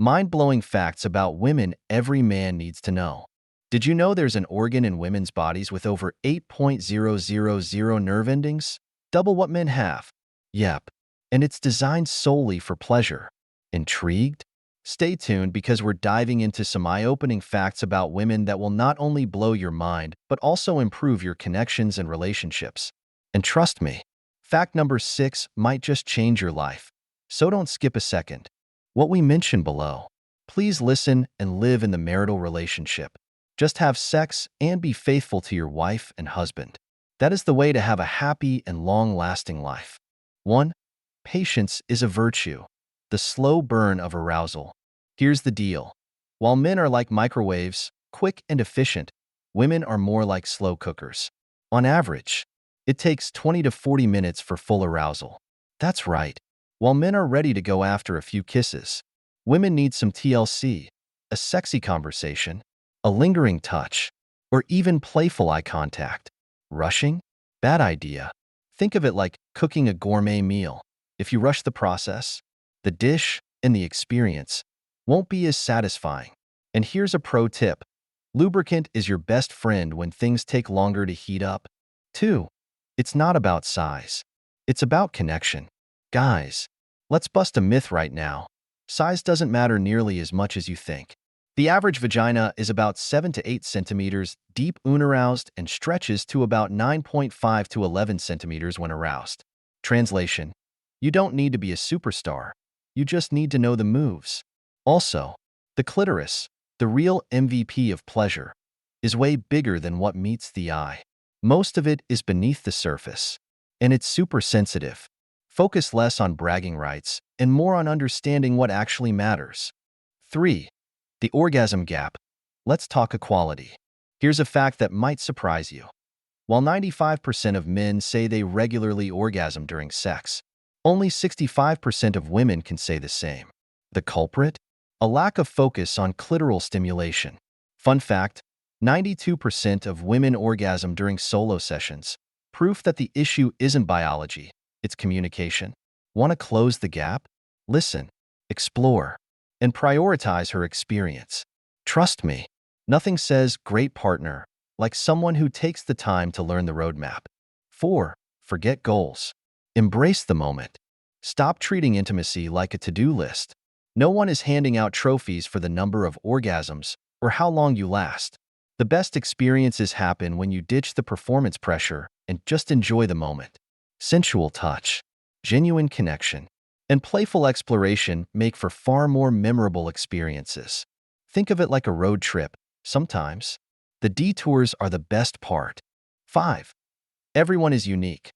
Mind-blowing facts about women every man needs to know. Did you know there's an organ in women's bodies with over 8,000 nerve endings? Double what men have. Yep. And it's designed solely for pleasure. Intrigued? Stay tuned because we're diving into some eye-opening facts about women that will not only blow your mind, but also improve your connections and relationships. And trust me, fact number 6 might just change your life. So don't skip a second. What we mentioned below. Please listen and live in the marital relationship. Just have sex and be faithful to your wife and husband. That is the way to have a happy and long-lasting life. 1. Patience is a virtue. The slow burn of arousal. Here's the deal. While men are like microwaves, quick and efficient, women are more like slow cookers. On average, it takes 20 to 40 minutes for full arousal. That's right. While men are ready to go after a few kisses, women need some TLC, a sexy conversation, a lingering touch, or even playful eye contact. Rushing? Bad idea. Think of it like cooking a gourmet meal. If you rush the process, the dish and the experience won't be as satisfying. And here's a pro tip. Lubricant is your best friend when things take longer to heat up. 2. It's not about size. It's about connection. Guys, let's bust a myth right now. Size doesn't matter nearly as much as you think. The average vagina is about 7 to 8 centimeters deep when aroused and stretches to about 9.5 to 11 centimeters when aroused. Translation: you don't need to be a superstar. You just need to know the moves. Also, the clitoris, the real MVP of pleasure, is way bigger than what meets the eye. Most of it is beneath the surface, and it's super sensitive. Focus less on bragging rights and more on understanding what actually matters. 3. The orgasm gap. Let's talk equality. Here's a fact that might surprise you. While 95% of men say they regularly orgasm during sex, only 65% of women can say the same. The culprit? A lack of focus on clitoral stimulation. Fun fact, 92% of women orgasm during solo sessions. Proof that the issue isn't biology, it's communication. Want to close the gap? Listen, explore, and prioritize her experience. Trust me, nothing says great partner like someone who takes the time to learn the roadmap. 4. Forget goals. Embrace the moment. Stop treating intimacy like a to-do list. No one is handing out trophies for the number of orgasms or how long you last. The best experiences happen when you ditch the performance pressure and just enjoy the moment. Sensual touch, genuine connection, and playful exploration make for far more memorable experiences. Think of it like a road trip. Sometimes, the detours are the best part. 5. Everyone is unique.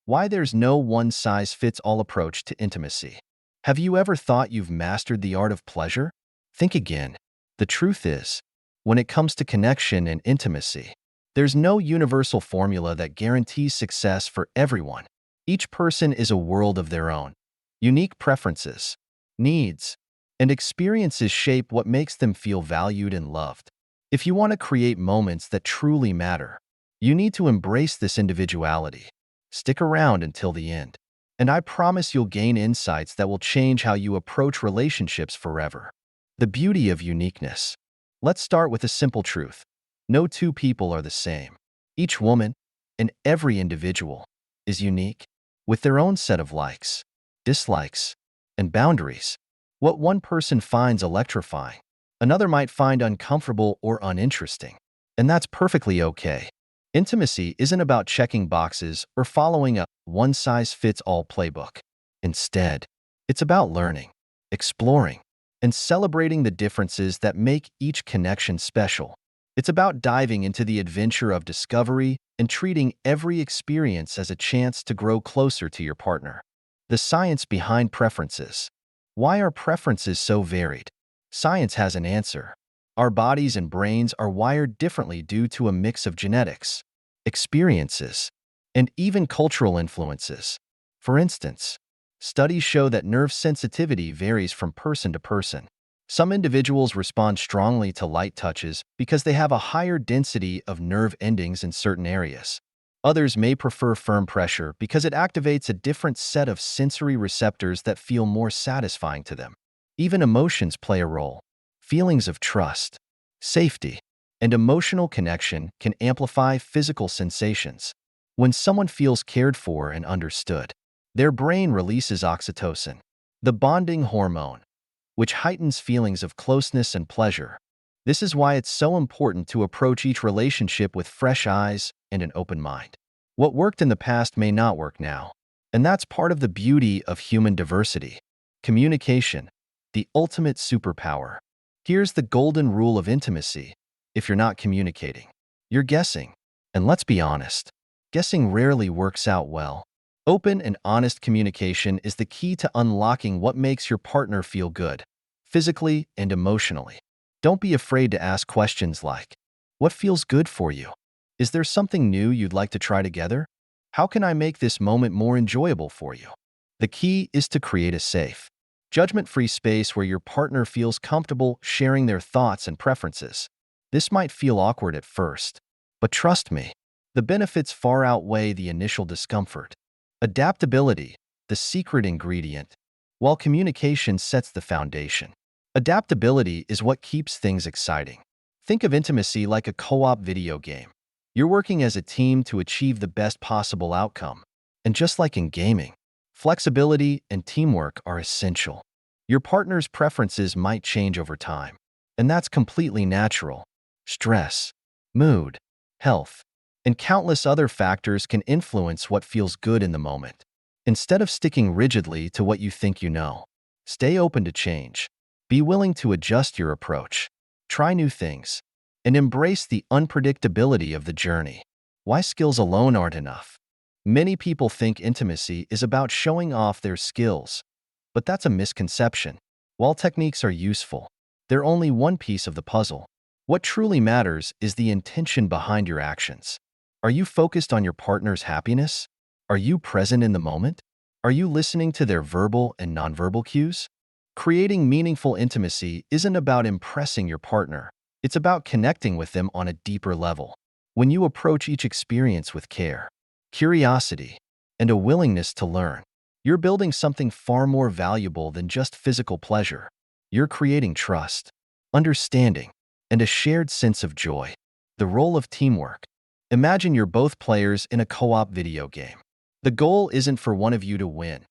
Why there's no one-size-fits-all approach to intimacy. Have you ever thought you've mastered the art of pleasure? Think again. The truth is, when it comes to connection and intimacy, there's no universal formula that guarantees success for everyone. Each person is a world of their own. Unique preferences, needs, and experiences shape what makes them feel valued and loved. If you want to create moments that truly matter, you need to embrace this individuality. Stick around until the end, and I promise you'll gain insights that will change how you approach relationships forever. The beauty of uniqueness. Let's start with a simple truth. No two people are the same. Each woman, and every individual, is unique, with their own set of likes, dislikes, and boundaries. What one person finds electrifying, another might find uncomfortable or uninteresting. And that's perfectly okay. Intimacy isn't about checking boxes or following a one-size-fits-all playbook. Instead, it's about learning, exploring, and celebrating the differences that make each connection special. It's about diving into the adventure of discovery and treating every experience as a chance to grow closer to your partner. The science behind preferences. Why are preferences so varied? Science has an answer. Our bodies and brains are wired differently due to a mix of genetics, experiences, and even cultural influences. For instance, studies show that nerve sensitivity varies from person to person. Some individuals respond strongly to light touches because they have a higher density of nerve endings in certain areas. Others may prefer firm pressure because it activates a different set of sensory receptors that feel more satisfying to them. Even emotions play a role. Feelings of trust, safety, and emotional connection can amplify physical sensations. When someone feels cared for and understood, their brain releases oxytocin, the bonding hormone, which heightens feelings of closeness and pleasure. This is why it's so important to approach each relationship with fresh eyes and an open mind. What worked in the past may not work now, and that's part of the beauty of human diversity. Communication, the ultimate superpower. Here's the golden rule of intimacy. If you're not communicating, you're guessing. And let's be honest, guessing rarely works out well. Open and honest communication is the key to unlocking what makes your partner feel good, physically and emotionally. Don't be afraid to ask questions like, "What feels good for you? Is there something new you'd like to try together? How can I make this moment more enjoyable for you?" The key is to create a safe, judgment-free space where your partner feels comfortable sharing their thoughts and preferences. This might feel awkward at first, but trust me, the benefits far outweigh the initial discomfort. Adaptability, the secret ingredient, while communication sets the foundation. Adaptability is what keeps things exciting. Think of intimacy like a co-op video game. You're working as a team to achieve the best possible outcome. And just like in gaming, flexibility and teamwork are essential. Your partner's preferences might change over time, and that's completely natural. Stress, mood, health, and countless other factors can influence what feels good in the moment. Instead of sticking rigidly to what you think you know, stay open to change. Be willing to adjust your approach, try new things, and embrace the unpredictability of the journey. Why skills alone aren't enough? Many people think intimacy is about showing off their skills, but that's a misconception. While techniques are useful, they're only one piece of the puzzle. What truly matters is the intention behind your actions. Are you focused on your partner's happiness? Are you present in the moment? Are you listening to their verbal and nonverbal cues? Creating meaningful intimacy isn't about impressing your partner. It's about connecting with them on a deeper level. When you approach each experience with care, curiosity, and a willingness to learn, you're building something far more valuable than just physical pleasure. You're creating trust, understanding, and a shared sense of joy. The role of teamwork. Imagine you're both players in a co-op video game. The goal isn't for one of you to win.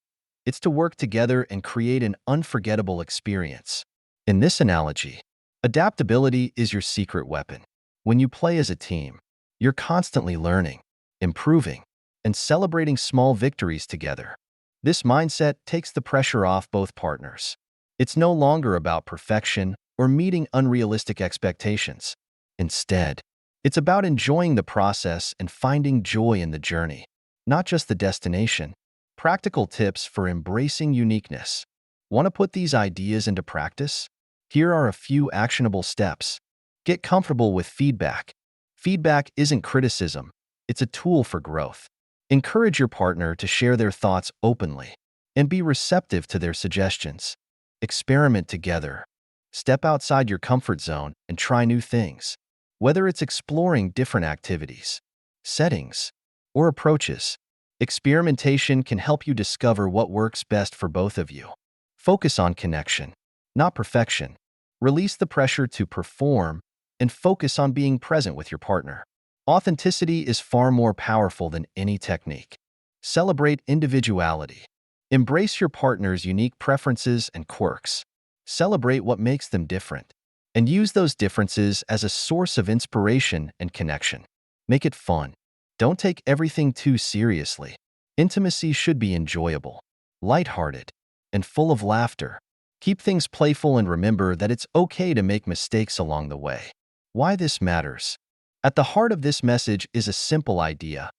It's to work together and create an unforgettable experience. In this analogy, adaptability is your secret weapon. When you play as a team, you're constantly learning, improving, and celebrating small victories together. This mindset takes the pressure off both partners. It's no longer about perfection or meeting unrealistic expectations. Instead, it's about enjoying the process and finding joy in the journey, not just the destination. Practical tips for embracing uniqueness. Want to put these ideas into practice? Here are a few actionable steps. Get comfortable with feedback. Feedback isn't criticism, it's a tool for growth. Encourage your partner to share their thoughts openly and be receptive to their suggestions. Experiment together. Step outside your comfort zone and try new things. Whether it's exploring different activities, settings, or approaches, experimentation can help you discover what works best for both of you. Focus on connection, not perfection. Release the pressure to perform and focus on being present with your partner. Authenticity is far more powerful than any technique. Celebrate individuality. Embrace your partner's unique preferences and quirks. Celebrate what makes them different, and use those differences as a source of inspiration and connection. Make it fun. Don't take everything too seriously. Intimacy should be enjoyable, lighthearted, and full of laughter. Keep things playful and remember that it's okay to make mistakes along the way. Why this matters? At the heart of this message is a simple idea.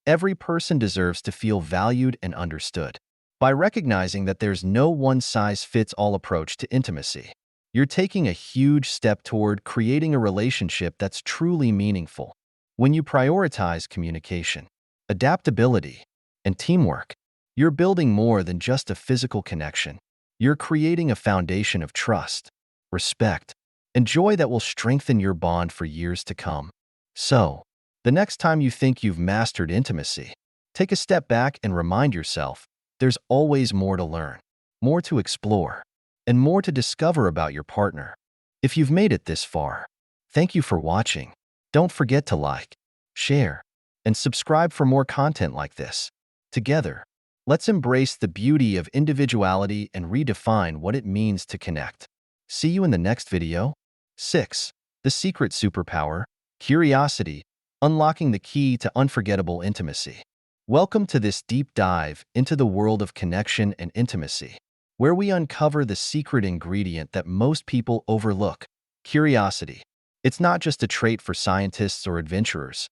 Every person deserves to feel valued and understood. By recognizing that there's no one-size-fits-all approach to intimacy, you're taking a huge step toward creating a relationship that's truly meaningful. When you prioritize communication, adaptability, and teamwork, you're building more than just a physical connection. You're creating a foundation of trust, respect, and joy that will strengthen your bond for years to come. So, the next time you think you've mastered intimacy, take a step back and remind yourself there's always more to learn, more to explore, and more to discover about your partner. If you've made it this far, thank you for watching. Don't forget to like, share, and subscribe for more content like this. Together, let's embrace the beauty of individuality and redefine what it means to connect. See you in the next video. 6. The secret superpower, curiosity, unlocking the key to unforgettable intimacy. Welcome to this deep dive into the world of connection and intimacy, where we uncover the secret ingredient that most people overlook, curiosity. It's not just a trait for scientists or adventurers.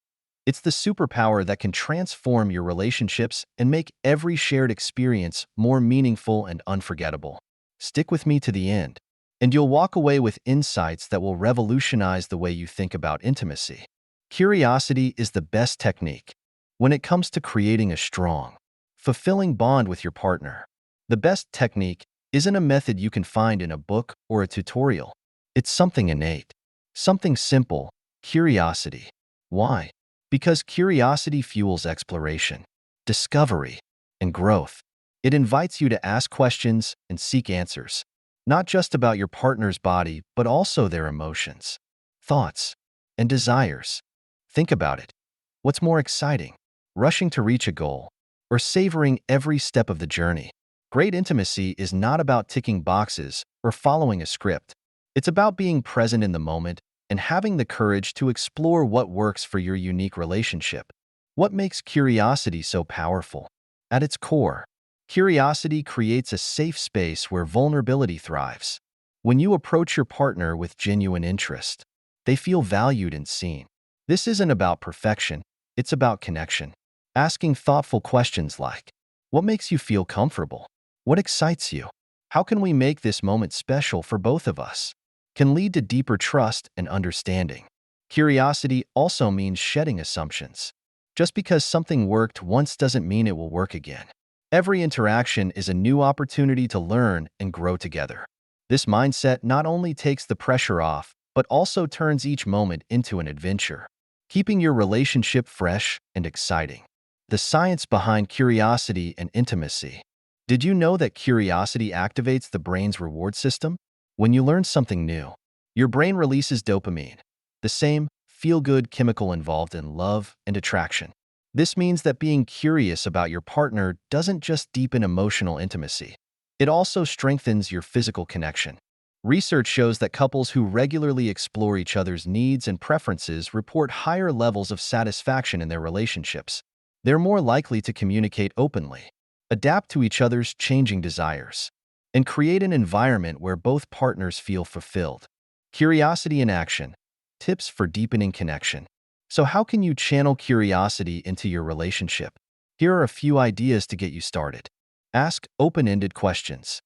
It's the superpower that can transform your relationships and make every shared experience more meaningful and unforgettable. Stick with me to the end, and you'll walk away with insights that will revolutionize the way you think about intimacy. Curiosity is the best technique when it comes to creating a strong, fulfilling bond with your partner. The best technique isn't a method you can find in a book or a tutorial. It's something innate, something simple, curiosity. Why? Because curiosity fuels exploration, discovery, and growth. It invites you to ask questions and seek answers, not just about your partner's body, but also their emotions, thoughts, and desires. Think about it. What's more exciting? Rushing to reach a goal, or savoring every step of the journey? Great intimacy is not about ticking boxes or following a script. It's about being present in the moment and having the courage to explore what works for your unique relationship. What makes curiosity so powerful? At its core, curiosity creates a safe space where vulnerability thrives. When you approach your partner with genuine interest, they feel valued and seen. This isn't about perfection, it's about connection. Asking thoughtful questions like, what makes you feel comfortable? What excites you? How can we make this moment special for both of us? Can lead to deeper trust and understanding. Curiosity also means shedding assumptions. Just because something worked once doesn't mean it will work again. Every interaction is a new opportunity to learn and grow together. This mindset not only takes the pressure off, but also turns each moment into an adventure, keeping your relationship fresh and exciting. The science behind curiosity and intimacy. Did you know that curiosity activates the brain's reward system? When you learn something new, your brain releases dopamine, the same feel-good chemical involved in love and attraction. This means that being curious about your partner doesn't just deepen emotional intimacy. It also strengthens your physical connection. Research shows that couples who regularly explore each other's needs and preferences report higher levels of satisfaction in their relationships. They're more likely to communicate openly, adapt to each other's changing desires, and create an environment where both partners feel fulfilled. Curiosity in action. Tips for deepening connection. So how can you channel curiosity into your relationship? Here are a few ideas to get you started. Ask open-ended questions.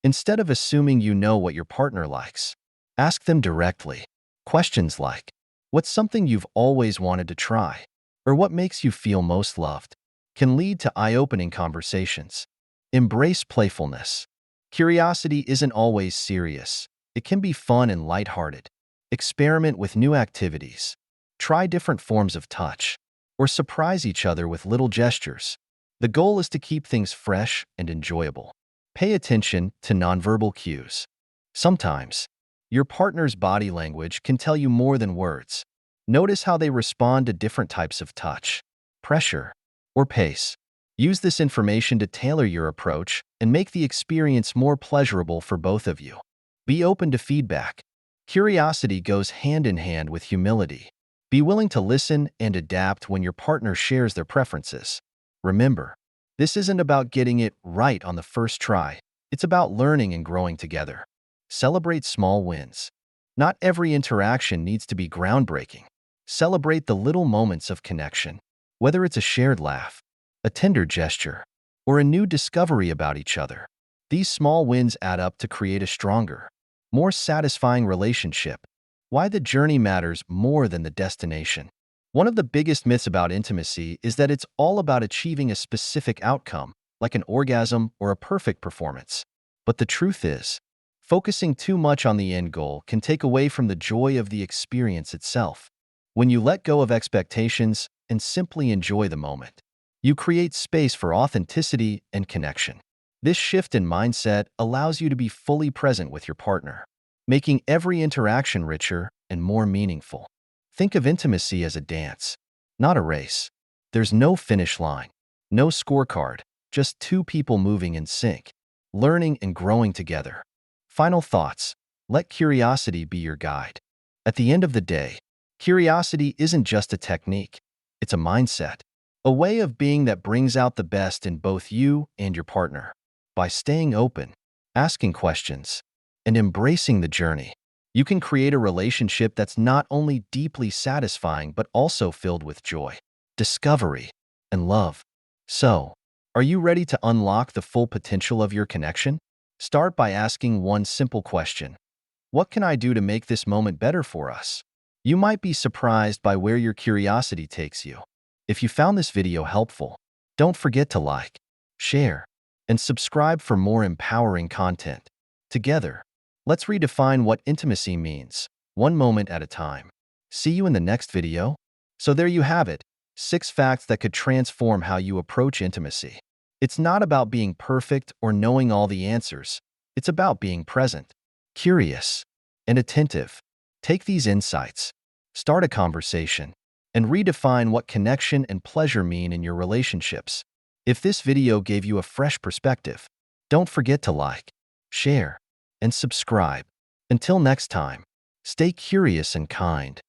Instead of assuming you know what your partner likes, ask them directly. Questions like, what's something you've always wanted to try? Or what makes you feel most loved? Can lead to eye-opening conversations. Embrace playfulness. Curiosity isn't always serious. It can be fun and lighthearted. Experiment with new activities. Try different forms of touch, or surprise each other with little gestures. The goal is to keep things fresh and enjoyable. Pay attention to nonverbal cues. Sometimes, your partner's body language can tell you more than words. Notice how they respond to different types of touch, pressure, or pace. Use this information to tailor your approach and make the experience more pleasurable for both of you. Be open to feedback. Curiosity goes hand in hand with humility. Be willing to listen and adapt when your partner shares their preferences. Remember, this isn't about getting it right on the first try. It's about learning and growing together. Celebrate small wins. Not every interaction needs to be groundbreaking. Celebrate the little moments of connection, whether it's a shared laugh, a tender gesture, or a new discovery about each other. These small wins add up to create a stronger, more satisfying relationship. Why the journey matters more than the destination. One of the biggest myths about intimacy is that it's all about achieving a specific outcome, like an orgasm or a perfect performance. But the truth is, focusing too much on the end goal can take away from the joy of the experience itself. When you let go of expectations and simply enjoy the moment, you create space for authenticity and connection. This shift in mindset allows you to be fully present with your partner, making every interaction richer and more meaningful. Think of intimacy as a dance, not a race. There's no finish line, no scorecard, just two people moving in sync, learning and growing together. Final thoughts. Let curiosity be your guide. At the end of the day, curiosity isn't just a technique, it's a mindset, a way of being that brings out the best in both you and your partner. By staying open, asking questions, and embracing the journey, you can create a relationship that's not only deeply satisfying but also filled with joy, discovery, and love. So, are you ready to unlock the full potential of your connection? Start by asking one simple question. What can I do to make this moment better for us? You might be surprised by where your curiosity takes you. If you found this video helpful, don't forget to like, share, and subscribe for more empowering content. Together, let's redefine what intimacy means, one moment at a time. See you in the next video. So there you have it, 6 facts that could transform how you approach intimacy. It's not about being perfect or knowing all the answers. It's about being present, curious, and attentive. Take these insights, start a conversation, and redefine what connection and pleasure mean in your relationships. If this video gave you a fresh perspective, don't forget to like, share, and subscribe. Until next time, stay curious and kind.